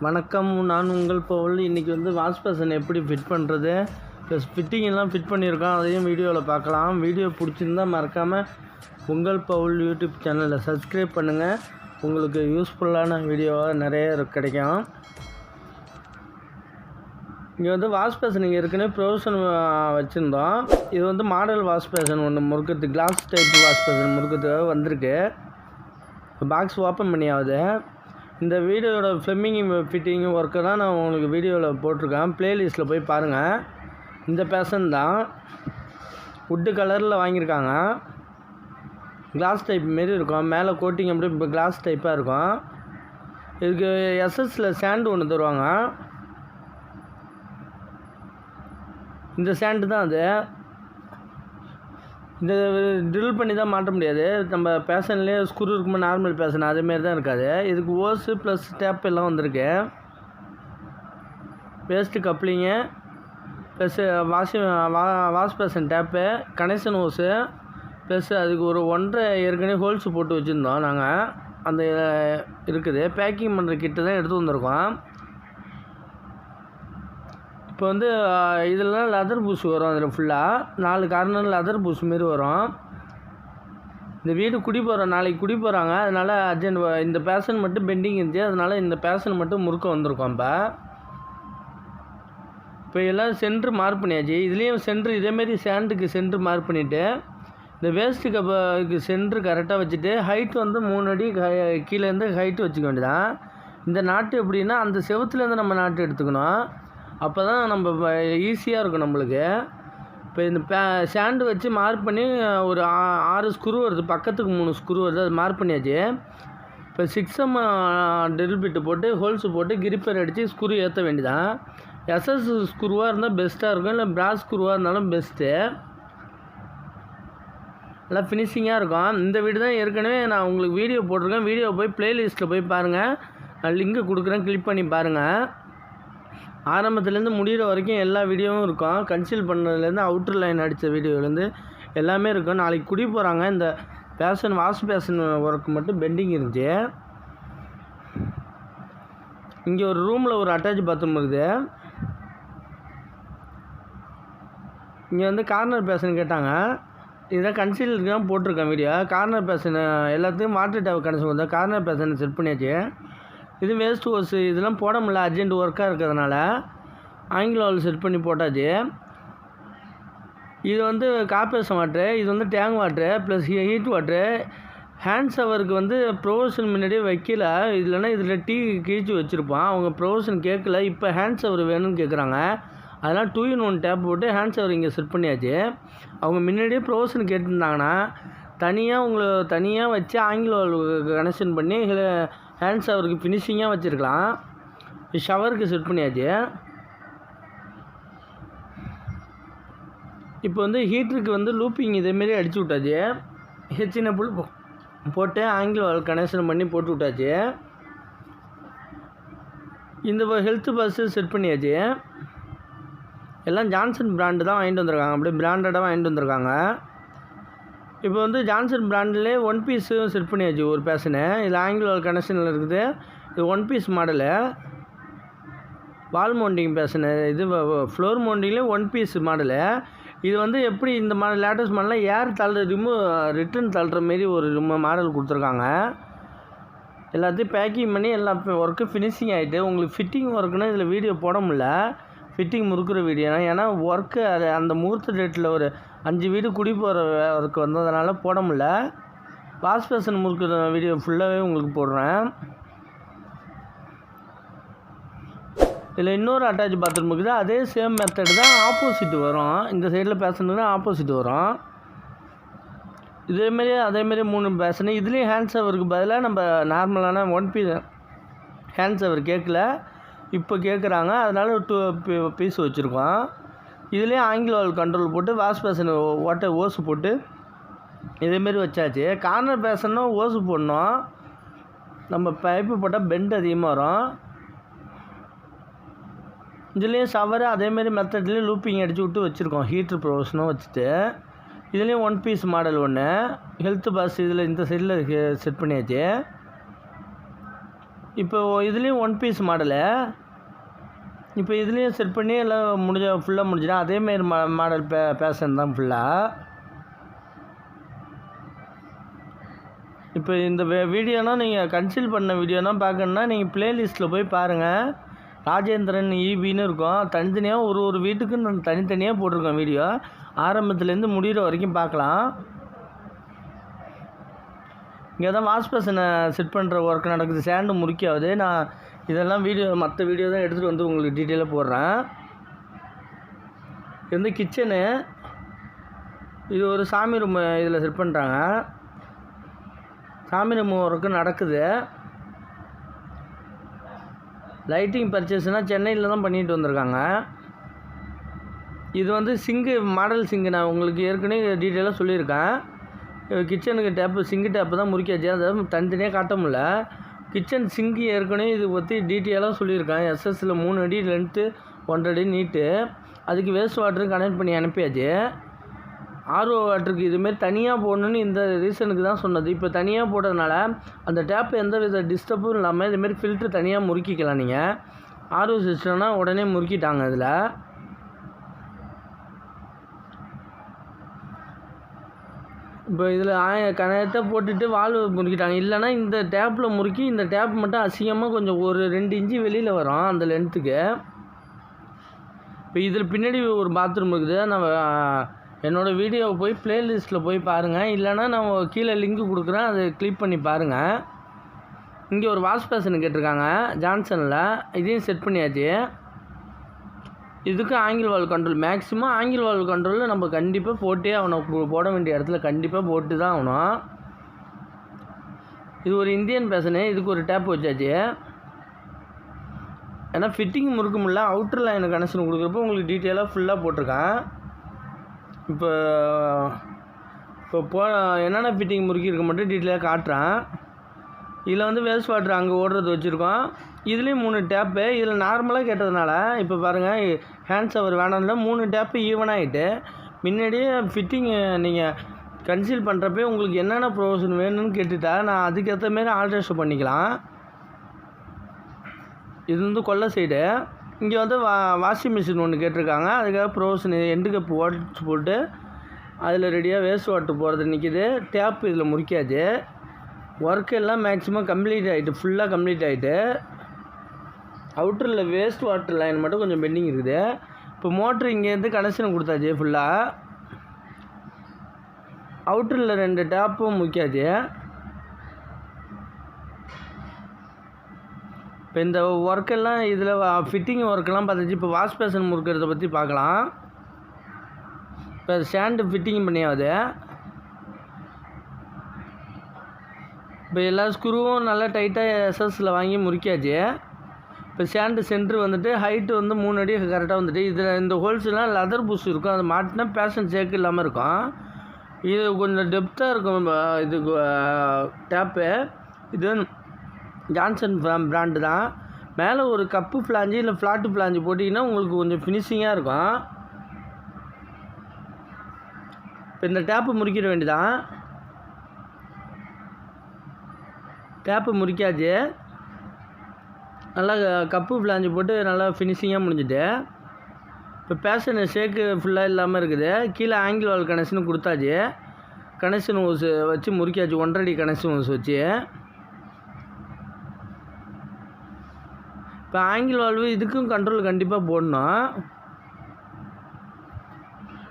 வணக்கம், நான் உங்கள் பவுல். இன்றைக்கி வாஷ்பேஷன் எப்படி ஃபிட் பண்ணுறது ப்ளஸ் ஃபிட்டிங் எல்லாம் ஃபிட் பண்ணியிருக்கோம், அதையும் வீடியோவில் பார்க்கலாம். வீடியோ பிடிச்சிருந்தால் மறக்காமல் உங்கள் பவுல் யூடியூப் சேனலில் சப்ஸ்கிரைப் பண்ணுங்கள். உங்களுக்கு யூஸ்ஃபுல்லான வீடியோவாக நிறைய கிடைக்கும். இங்கே வாஷ்பேஷன் இங்கே ஏற்கனவே ப்ரொவிஷன் வச்சுருந்தோம். இது மாடல் வாஷ்பேஷன் ஒன்று முறுக்கிறது, கிளாஸ் டைப் வாஷ்பேஷன் முறுக்கிறதுக்காக வந்திருக்கு. பாக்ஸ் ஓப்பன் பண்ணியாவது. இந்த வீடியோட ஃப்ளம்பிங் ஃபிட்டிங் ஒர்க்கு தான் நான் உங்களுக்கு வீடியோவில் போட்டிருக்கேன். ப்ளேலிஸ்ட்டில் போய் பாருங்கள். இந்த பேஷன் தான் வுட்டு கலரில் வாங்கியிருக்காங்க. கிளாஸ் டைப் மாரி இருக்கும், மேலே கோட்டிங் அப்படி இப்போ கிளாஸ் டைப்பாக இருக்கும். இதுக்கு எஸ்எஸ்சில் சேண்டு ஒன்று தருவாங்க. இந்த சேண்டு தான் அது. இந்த ட்ரில் பண்ணி தான் மாட்ட முடியாது. நம்ம பேஷன்லேயே ஸ்க்ரூ இருக்கும்போது நார்மல் பேஷன் அதேமாரி தான் இருக்காது. இதுக்கு ஓஸு ப்ளஸ் டேப் எல்லாம் வந்திருக்கு. Waste coupling plus wash basin tape, connection hose plus அதுக்கு ஒரு 1.5 ஏற்கனவே ஹோல்ஸு போட்டு வச்சுருந்தோம் நாங்கள். அந்த இருக்குது. பேக்கிங் பண்ணுற கிட்ட தான் எடுத்து வந்திருக்கோம். இப்போ இதெல்லாம் லெதர் பூஸ் வரும். அதில் ஃபுல்லாக 4 கார்னர் லெதர் பூஸ் மாரி வரும். இந்த வீடு நாளைக்கு குடி போகிறாங்க. அதனால் அர்ஜென்ட் இந்த பேஷன் மட்டும் பெண்டிங் இருந்துச்சு. அதனால் இந்த பேஷன் மட்டும் முறுக்க வந்திருக்கோம். இப்போ எல்லாம் சென்ட்ரு மார்க் பண்ணியாச்சு. இதுலேயும் சென்ட்ரு இதேமாரி சேண்டுக்கு சென்ட்ரு மார்க் பண்ணிவிட்டு இந்த வேஸ்ட்டு கப்புக்கு சென்ட்ரு கரெக்டாக வச்சுட்டு ஹைட் 3 அடி கீழேருந்து ஹைட்டு வச்சுக்க வேண்டியதான். இந்த நாட்டு எப்படின்னா அந்த செவத்துலேருந்து நம்ம நாட்டு எடுத்துக்கணும். அப்போ தான் நம்ம ஈஸியாக இருக்கும் நம்மளுக்கு. இப்போ இந்த சேண்டு வச்சு மார்க் பண்ணி ஒரு 6 ஸ்க்ரூ வருது, பக்கத்துக்கு 3 ஸ்க்ரூ வருது, அது மார்க் பண்ணியாச்சு. இப்போ 6M ட்ரில் பிட்டு போட்டு ஹோல்ஸு போட்டு கிரிப்பர் அடித்து ஸ்க்ரூ ஏற்ற வேண்டியதான். எஸ்எஸ் ஸ்க்ரூவாக இருந்தால் பெஸ்ட்டாக இருக்கும், இல்லை பிராஸ் ஸ்க்ரூவாக இருந்தாலும் பெஸ்ட்டு. நல்லா ஃபினிஷிங்காக இருக்கும். இந்த வீடு தான் ஏற்கனவே நான் உங்களுக்கு வீடியோ போட்டிருக்கேன். வீடியோ போய் ப்ளேலிஸ்ட்டில் போய் பாருங்கள். நான் லிங்க்கு கொடுக்குறேன், கிளிக் பண்ணி பாருங்கள். ஆரம்பத்துலேருந்து முடிகிற வரைக்கும் எல்லா வீடியோவும் இருக்கும். கன்சீல் பண்ணதுலேருந்து அவுட்ரு லைன் அடித்த வீடியோலேருந்து எல்லாமே இருக்கும். நாளைக்கு குடி போகிறாங்க. இந்த வாஷ் பேஷன் ஒர்க் மட்டும் பெண்டிங் இருந்துச்சு. இங்கே ஒரு ரூமில் ஒரு அட்டாச் பாத்ரூம் இருக்குது. இங்கே கார்னர் பேஷன் கேட்டாங்க. இதுதான் கன்சீலுக்கு தான் போட்டிருக்கேன் வீடியோ. கார்னர் பேஷன் எல்லாத்தையும் வாட்டர் டேப் கனெக்ஷன் கொடுத்தா கார்னர் பேஷன் செட் பண்ணியாச்சு. இது வேஸ்ட் ஓஸு இதெல்லாம் போட முடியல, அர்ஜென்ட் ஒர்க்காக இருக்கிறதுனால ஆங்கிலோவில் செட் பண்ணி போட்டாச்சு. இது கார்பரேஷன் வாட்ரு, இது tank water plus heat water. Hand ஷவருக்கு ப்ரொவிஷன் முன்னாடியே வைக்கல. இல்லைன்னா இதில் டீ கீழ்ச்சி வச்சுருப்பான். அவங்க ப்ரொவிஷன் கேட்கல, இப்போ ஹேண்ட் ஷவர் வேணும்னு கேட்குறாங்க. அதனால் 2-in-1 டேப் போட்டு ஹேண்ட் ஷவர் இங்கே செட் பண்ணியாச்சு. அவங்க முன்னாடியே ப்ரொவிஷன் கேட்டிருந்தாங்கன்னா தனியாக வச்சு ஆங்கிலோவில் கனெக்ஷன் பண்ணி ஹேண்ட் ஷவருக்கு ஃபினிஷிங்காக வச்சுருக்கலாம். ஷவருக்கு செட் பண்ணியாச்சு. இப்போ ஹீட்டருக்கு லூப்பிங் இதேமாரி அடிச்சு விட்டாச்சு. ஹெச்சின புல் போட்டு ஆங்கிள் வால் கனெக்ஷன் பண்ணி போட்டு விட்டாச்சு. இந்த ஹெல்த் பஸ்ஸு செட் பண்ணியாச்சு. எல்லாம் ஜான்சன் பிராண்டு தான் வாங்கிட்டு வந்திருக்காங்க. அப்படியே பிராண்டடாக வாங்கிட்டு வந்திருக்காங்க. இப்போ ஜான்சன் பிராண்டிலே 1 பீஸும் செட் பண்ணியாச்சு. ஒரு பேஷனு இதில் ஆங்கிள் வால் கனெக்ஷனில் இருக்குது. இது 1 piece model wall mounting basin. இது ஃப்ளோர் மவுண்டிங்லேயே 1 பீஸ் மாடலு. இது எப்படி இந்த மாடல் லேட்டஸ்ட் மாடலில் ஏர் ரிட்டர்ன் தள்ளுற மாரி ஒரு மாடல் கொடுத்துருக்காங்க. எல்லாத்தையும் பேக்கிங் பண்ணி எல்லா ஒர்க்கும் ஃபினிஷிங் ஆகிட்டு உங்களுக்கு ஃபிட்டிங் ஒர்க்குன்னா இதில் வீடியோ போட முடியல. ஃபிட்டிங் முறுக்கிற வீடியோ ஏன்னா ஒர்க்கு அது அந்த முகூர்த்த டேட்டில் ஒரு 5 வீடு குடி போகிற ஒர்க்கு வந்ததுனால போட முடியல. வாஷ் பேஷன் முறுக்கிற வீடியோ ஃபுல்லாகவே உங்களுக்கு போடுறேன். இதில் இன்னொரு அட்டாச் பாத்ரூம் இருக்குது. அதே சேம் மெத்தட் தான், ஆப்போசிட் வரும். இந்த சைடில் பேஷனுக்கு தான் ஆப்போசிட் வரும். அதேமாரி 3 பேஷனு. இதுலேயும் ஹேண்ட் ஷவருக்கு பதிலாக நம்ம நார்மலான 1 பீஸ் ஹேண்ட் ஷவர் கேட்கல, இப்போ கேட்குறாங்க. அதனால் 2 பீஸ் வச்சுருக்கோம். இதுலேயே ஆங்கிள் வால் கண்ட்ரோல் போட்டு வாஷ் பேஷன் ஓஸு போட்டு இதேமாரி வச்சாச்சு. கார்னர் பேஷன்னா ஓஸு போடணும். நம்ம பைப்பு போட்டால் பெண்ட் அதிகமாக வரும். இதுலேயும் ஷவரு அதேமாரி மெத்தட்லேயும் லூப்பிங் அடித்து விட்டு வச்சுருக்கோம். ஹீட்ரு ப்ரொவிஷனும் வச்சுட்டு இதுலேயும் 1 பீஸ் மாடல் ஒன்று ஹெல்த் பஸ் இதில் இந்த சைடில் செட் பண்ணியாச்சு. இப்போ இதுலேயும் 1 பீஸ் மாடலு. இப்போ இதுலேயும் செட் பண்ணி எல்லாம் ஃபுல்லாக முடிஞ்சிடும். அதேமாரி மாடல் பேஷன் தான் ஃபுல்லாக. இப்போ இந்த வீடியோனா நீங்கள் கன்சல்ட் பண்ண வீடியோனா பார்க்கணுன்னா நீங்கள் ப்ளேலிஸ்ட்டில் போய் பாருங்கள். ராஜேந்திரன் ஈபின்னு இருக்கும். தனித்தனியாக ஒரு வீட்டுக்கு நான் தனித்தனியாக போட்டிருக்கேன் வீடியோ. ஆரம்பத்துலேருந்து முடிகிற வரைக்கும் பார்க்கலாம். இங்கே தான் வாஷ்பேஷனை செட் பண்ணுற ஒர்க் நடக்குது. சேண்டு முறிக்காது. நான் இதெல்லாம் மற்ற வீடியோ தான் எடுத்துகிட்டு வந்து உங்களுக்கு டீட்டெயிலாக போடுறேன். இது வந்து கிச்சனு. இது ஒரு சாமி ரூம் இதில் செட் பண்ணுறாங்க. சாமி ரூம் ஒர்க்கு நடக்குது. லைட்டிங் பர்ச்சேஸ்னால் சென்னையில் தான் பண்ணிட்டு வந்திருக்காங்க. இது வந்து மாடல் சிங்கு நான் உங்களுக்கு ஏற்கனவே டீட்டெயிலாக சொல்லியிருக்கேன். கிச்சனுக்கு சிங்கு டேப்பு தான் முறிக்காச்சு. அதை தனித்தனியாக காட்ட முடியல. கிச்சன் சிங்கு ஏற்கனவே இது பற்றி டீட்டெயிலாக சொல்லியிருக்கேன். எஸ்எஸ்சில் 3 அடி லென்த்து, 1.5 அடி நீட்டு. அதுக்கு வேஸ்ட் வாட்டரு கனெக்ட் பண்ணி அனுப்பியாச்சு. ஆர்ஓ வாட்டருக்கு இதுமாரி தனியாக போடணுன்னு இந்த ரீசனுக்கு தான் சொன்னது. இப்போ தனியாக போடுறதுனால அந்த டேப்பு எந்த வித டிஸ்டர்பும் இல்லாமல் இதுமாரி ஃபில்ட்ரு தனியாக முறுக்கிக்கலாம். நீங்கள் ஆர்ஓ சிஸ்டம்னா உடனே முறுக்கிட்டாங்க. இதில் இப்போ இதில் கனெக்டாக போட்டுட்டு வால்வு முறுக்கிட்டாங்க. இல்லைனா இந்த டேப்பில் முறுக்கி இந்த டேப் மட்டும் அசிங்கமாக கொஞ்சம் ஒரு 2 இன்ச்சு வெளியில் வரும் அந்த லென்த்துக்கு. இப்போ இதில் பின்னாடி ஒரு பாத்ரூம் இருக்குது. நான் என்னோடய வீடியோவை போய் ப்ளேலிஸ்ட்டில் போய் பாருங்கள். இல்லைனா நான் கீழே லிங்க்கு கொடுக்குறேன், அதை கிளிக் பண்ணி பாருங்கள். இங்கே ஒரு வாஷ்பேஷன் கேட்டிருக்காங்க ஜான்சனில். இதையும் செட் பண்ணியாச்சு. இதுக்கு ஆங்கிள் வால் கண்ட்ரோல். மேக்ஸிமம் ஆங்கிள் வால் கண்ட்ரோலில் நம்ம கண்டிப்பாக போட்டே ஆகணும். போட வேண்டிய இடத்துல கண்டிப்பாக போட்டு தான் ஆகணும். இது ஒரு இந்தியன் பேஷனு. இதுக்கு ஒரு டேப் வச்சாச்சு. ஏன்னா ஃபிட்டிங் முறுக்க முடியல. அவுட்டர் லைன் கனெக்ஷன் கொடுக்குறப்போ உங்களுக்கு டீட்டெயிலாக ஃபுல்லாக போட்டிருக்கேன். இப்போ என்னென்ன ஃபிட்டிங் முறுக்கியிருக்க மட்டும் டீட்டெயிலாக காட்டுறேன். இதில் வந்து வேஸ்ட் வாட்டர் அங்கே ஓடுறது வச்சுருக்கோம். இதுலேயும் 3 டேப்பு. இதில் நார்மலாக கேட்டதுனால இப்போ பாருங்கள், ஹேண்ட் ஷவர் வேணாம்ல 3 டேப்பு ஈவனாகிட்டு. முன்னாடியே ஃபிட்டிங்கு நீங்கள் கன்சீல் பண்ணுறப்பே உங்களுக்கு என்னென்ன ப்ரொவிஷன் வேணும்னு கேட்டுட்டா நான் அதுக்கேற்ற மாரி ஆல்ட்ரேஷன் பண்ணிக்கலாம். இது வந்து கொல்லை சைடு. இங்கே வந்து வாஷிங் மிஷின் ஒன்று கேட்டிருக்காங்க. அதுக்காக ப்ரொவிஷன் எண்டு கப்பு உடச்சி போட்டு அதில் ரெடியாக வேஸ்ட் வாட்டர் போகிறது நிற்கிது. டேப்பு இதில் முறிக்காது. ஒர்க் எல்லாம் மேக்ஸிமம் கம்ப்ளீட் ஆகிட்டு, ஃபுல்லாக கம்ப்ளீட் ஆகிட்டு. அவுட்டரில் வேஸ்ட் வாட்டர் லைன் மட்டும் கொஞ்சம் பெண்டிங் இருக்குது. இப்போ மோட்ரு இங்கேருந்து கனெக்ஷன் கொடுத்தாச்சு ஃபுல்லாக. அவுட்டரில் 2 டேப்பும் முக்கியாச்சு. இப்போ இந்த ஒர்க்கெல்லாம் இதில் ஃபிட்டிங் ஒர்க்கெல்லாம் பார்த்தாச்சு. இப்போ வாஷ்பேஷன் முறுக்கிறத பற்றி பார்க்கலாம். இப்போ ஸ்டாண்டு ஃபிட்டிங் பண்ணியாவது. இப்போ எல்லா ஸ்க்ரூவும் நல்லா டைட்டாக எஸ்எஸ்சில் வாங்கி முறுக்கியாச்சு. இப்போ ஸ்டாண்டு சென்ட்ரு வந்துட்டு ஹைட்டு வந்து 3 அடி கரெக்டாக வந்துட்டு. இதில் இந்த ஹோல்ஸ்லாம் லெதர் புஷ் இருக்கும். அது மாட்டினா பேஷன் சேக்கு இல்லாமல் இருக்கும். இது கொஞ்சம் டெப்த்தாக இருக்கும். இது டேப்பு இது ஜான்சன் பிராண்டு தான். மேலே ஒரு கப்பு ஃப்ளாஞ்சு இல்லை ஃப்ளாட்டு ஃப்ளாஞ்சு போட்டிங்கன்னா உங்களுக்கு கொஞ்சம் ஃபினிஷிங்காக இருக்கும். இப்போ இந்த டேப்பு முறிக்கிற வேண்டியதான். டேப்பு முறிக்காச்சு. நல்லா கப்பு ஃப்ளாஞ்சு போட்டு நல்லா ஃபினிஷிங்காக முடிஞ்சுட்டு. இப்போ பேஷன் ஷேக்கு ஃபுல்லாக இல்லாமல் இருக்குது. கீழே ஆங்கிள் வால் கனெக்ஷனும் கொடுத்தாச்சு. கனெக்ஷன் ஹோஸ் வச்சு முறிக்காச்சு. 1.5 அடி கனெக்ஷன் ஹோஸ் வச்சு. இப்போ ஆங்கிள் வால்வு இதுக்கும் கண்ட்ரோல் கண்டிப்பாக போடணும்.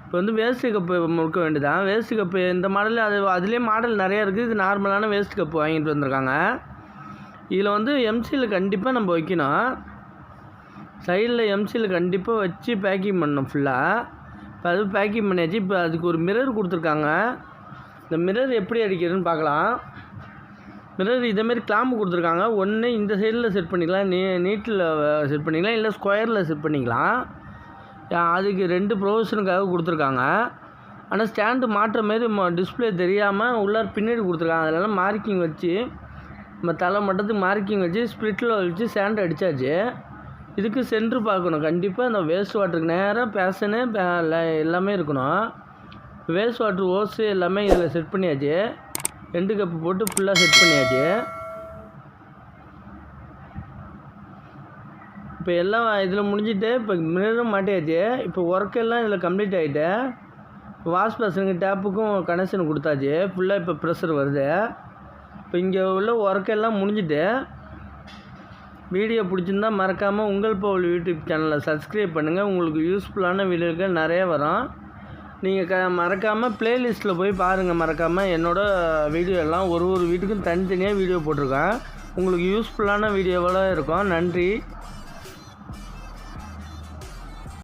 இப்போ வந்து வேஸ்ட்டு கப்பு முறுக்க வேண்டியதான். வேஸ்ட்டு கப்பு இந்த மாடல் அதுலேயே மாடல் நிறையா இருக்குது. இது நார்மலான வேஸ்ட் கப்பு வாங்கிட்டு வந்திருக்காங்க. இதில் வந்து எம்சியில் கண்டிப்பாக நம்ம வைக்கணும். சைடில் எம்சியில் கண்டிப்பாக வச்சு பேக்கிங் பண்ணணும் ஃபுல்லாக. இப்போ அது பேக்கிங் பண்ணியாச்சு. இப்போ அதுக்கு ஒரு மிரர் கொடுத்துருக்காங்க. இந்த மிரர் எப்படி அடிக்கிறதுன்னு பார்க்கலாம். மிரர் இதேமாரி கிளாம்பு கொடுத்துருக்காங்க. ஒன்று இந்த சைடில் செட் பண்ணிக்கலாம், நீட்டில் செட் பண்ணிக்கலாம், இல்லை ஸ்கொயரில் செட் பண்ணிக்கலாம். அதுக்கு 2 ப்ரொவிஷனுக்காக கொடுத்துருக்காங்க. ஆனால் ஸ்டாண்டு மாட்டுற மாரி டிஸ்பிளே தெரியாமல் உள்ளார் பின்னாடி கொடுத்துருக்காங்க. அதெல்லாம் மார்க்கிங் வச்சு நம்ம தலை மட்டத்துக்கு மார்க்கிங் வச்சு ஸ்ப்ளிட்டில் வச்சு ஸ்டாண்டு அடித்தாச்சு. இதுக்கு சென்ட்ரு பார்க்கணும். கண்டிப்பாக இந்த வேஸ்ட் வாட்டருக்கு நேராக பேஷனு எல்லாமே இருக்கணும். வேஸ்ட் வாட்டர் ஓஸு எல்லாமே இதில் செட் பண்ணியாச்சு. 2 கப்பு போட்டு ஃபுல்லாக செட் பண்ணியாச்சு. இப்போ எல்லாம் இதில் முடிஞ்சிட்டு இப்போ மிரரும் மாட்டியாச்சு. இப்போ ஒர்க்கெல்லாம் இதில் கம்ப்ளீட் ஆகிட்டு வாஷ்பேஷனுக்கு டேப்புக்கும் கனெக்ஷன் கொடுத்தாச்சு. ஃபுல்லாக இப்போ ப்ரெஷர் வருது. இப்போ இங்கே உள்ள ஒர்க்கெல்லாம் முடிஞ்சிட்டு வீடியோ பிடிச்சிருந்தால் மறக்காமல் உங்கள் பவுல் யூடியூப் சேனலை சப்ஸ்கிரைப் பண்ணுங்கள். உங்களுக்கு யூஸ்ஃபுல்லான வீடியோக்கள் நிறைய வரும். நீங்கள் மறக்காமல் ப்ளேலிஸ்ட்டில் போய் பாருங்கள். மறக்காமல் என்னோடய வீடியோ எல்லாம் ஒரு வீட்டுக்கும் தனித்தனியாக வீடியோ போட்டிருக்கேன். உங்களுக்கு யூஸ்ஃபுல்லான வீடியோவெல்லாம் இருக்கும். நன்றி.